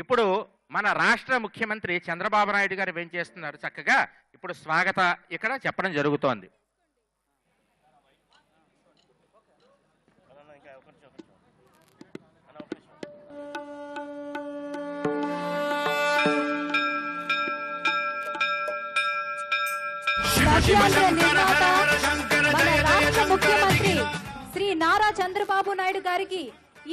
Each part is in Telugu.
ఇప్పుడు మన రాష్ట్ర ముఖ్యమంత్రి చంద్రబాబు నాయుడు గారు ఏం చేస్తున్నారు, చక్కగా ఇప్పుడు స్వాగత ఇక్కడ చెప్పడం జరుగుతోంది. రాష్ట్ర ముఖ్యమంత్రి శ్రీ నారా చంద్రబాబు నాయుడు గారికి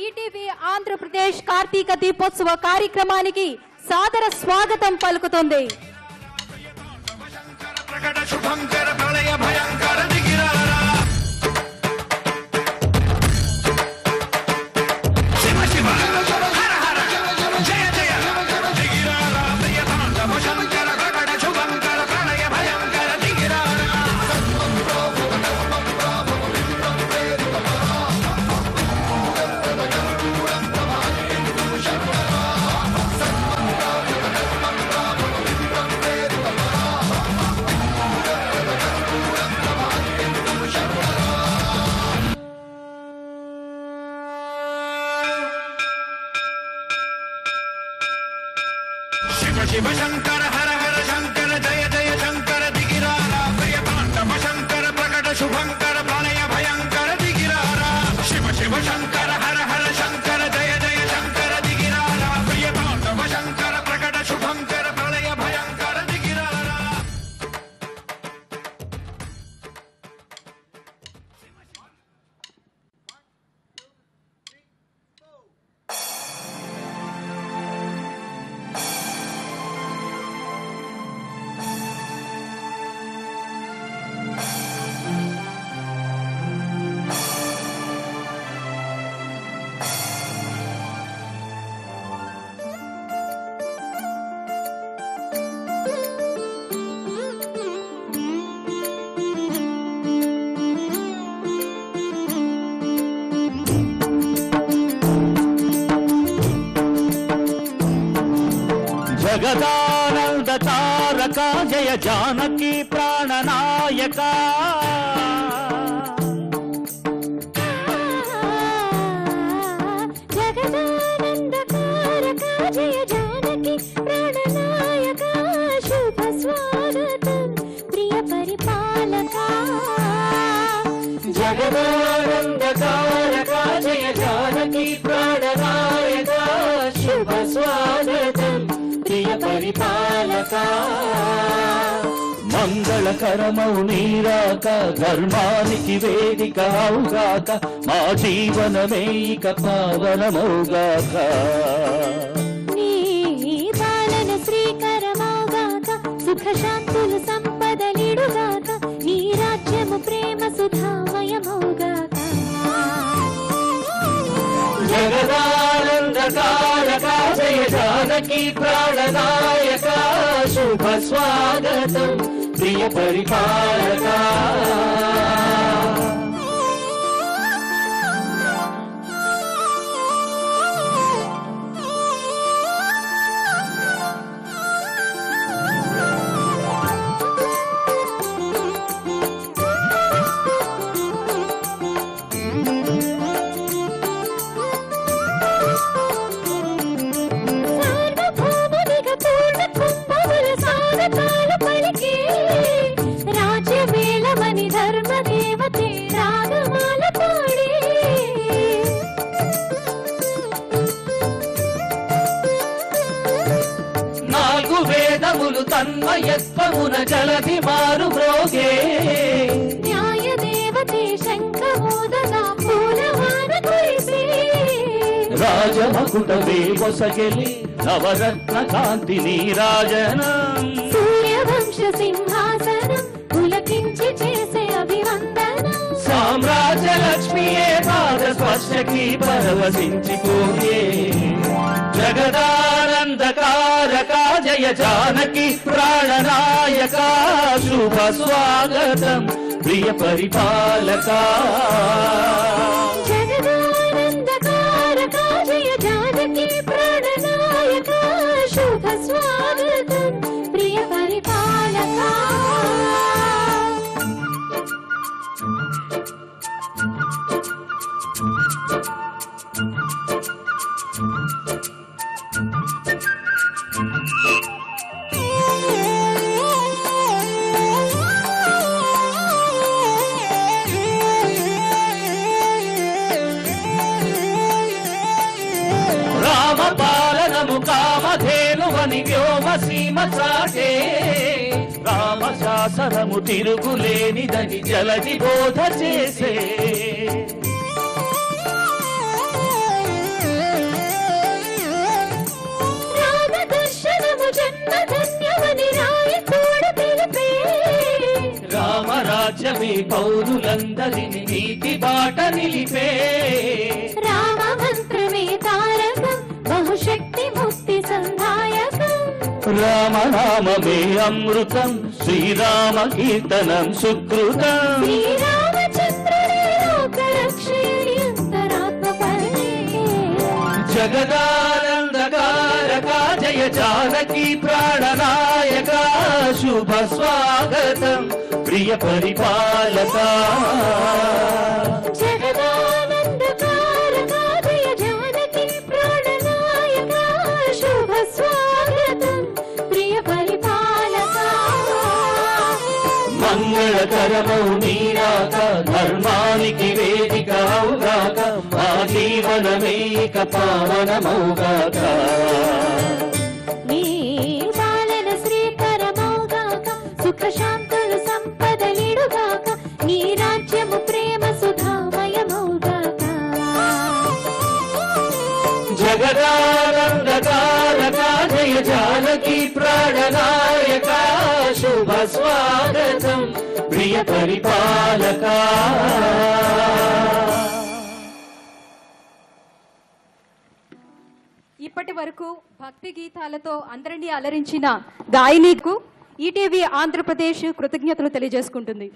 ఈటీవీ ఆంధ్రప్రదేశ్ కార్తీక దీపోత్సవ కార్యక్రమానికి సాదర స్వాగతం పలుకుతుంది. शिव शंकर हर हर शंकर जय जय शंकर दिगिरारा प्रियतांडव शंकर प्रकट शुभंकर प्रलय भयंकर दिगिरारा शिव शिव शंकर हर हर शंकर जय जय शंकर दिगिरारा प्रियतांडव शंकर प्रकट शुभंकर प्रलय भयंकर दिगिरारा जगदानंद तारका जय जानकी प्राणनायका जगदानंद तारका जय जानकी प्राणनायका शुभ स्वागतं प्रिय परिपालका जगदानंद तारका जय जानकी प्राणनायका शुभ स्वागतं प्रिय परिपालका మంగళకరమౌ నీరాక ధర్మానికి వేదిక అవుగాక మా జీవనమే ఇక పావనమౌగాక నీ పాలన శ్రీకరమౌగాక సుఖ శాంతులు సంపదలిడుగాక నీ రాజ్యము ప్రేమ సుధామయమౌగాక జగదానందకారక జయ జానకి ప్రాణనాయక శుభ స్వాగతం ప్రియ పరిపాలక వేదములు తన్మయత్వమున జలధి మారు మ్రోగే న్యాయ దేవతే శంఖమోదగా పూలవాన కురిసే రాజమకుటవే కొసగెలి నవరత్న కాంతి నీరాజనం సూర్యవంశ సింహాసనం పులకించి చేసే అభివందనం సామ్రాజ్య లక్ష్మియే పాద స్పర్శకి పరవశించిపోయే జగదానందకారక జయ జానకి ప్రాణనాయక శుభ స్వాగతం ప్రియ పరిపాలక జగదానందకారక జయ జానకి ప్రాణనాయక శుభ స్వాగతం ప్రియ పరిపాలక పాలనము కామధేనువని వ్యోమసీమ చాటే రామ శాసనము తిరుగులేనిదని జలది బోధ చేసే రామ దర్శనము జన్మధన్యమని రాయతోడు తెలిపే రామరాజ్యమే పౌరులందరిని నీతి బాట నిలిపే రామ మంత్రమే తారకం బహుశక్తి ముక్తి సంధాయకం రామనామమే అమృతం శ్రీరామ కీర్తనం సుకృతం శ్రీరామచంద్రుని లోకరక్షణి అంతరాత్మ పరమే జగదానందకారక జయ జానకి ప్రాణనాయక శుభ స్వాగతం ప్రియ పరిపాలక జగదానందకారక జయ జానకి ప్రాణనాయక శుభ స్వాగతం ప్రియ పరిపాలక మంగళకరమౌ నీరాక ధర్మానికి వేదిక అవుగాక మా జీవనమేక పావనమౌగాక నీ పాలన శ్రీకరమౌగాక సుఖ శాంతులు సంపదలిడుగాక నీ రాజ్యము ప్రేమ సుధామయమౌగాక జగదానందకారక జయ జానకి ప్రాణనాయక శుభ స్వాగతం ప్రియ పరిపాలక ఇప్పటి వరకు భక్తి గీతాలతో అందరినీ అలరించిన గాయనికు ఈటీవీ ఆంధ్రప్రదేశ్ కృతజ్ఞతలు తెలియజేసుకుంటుంది.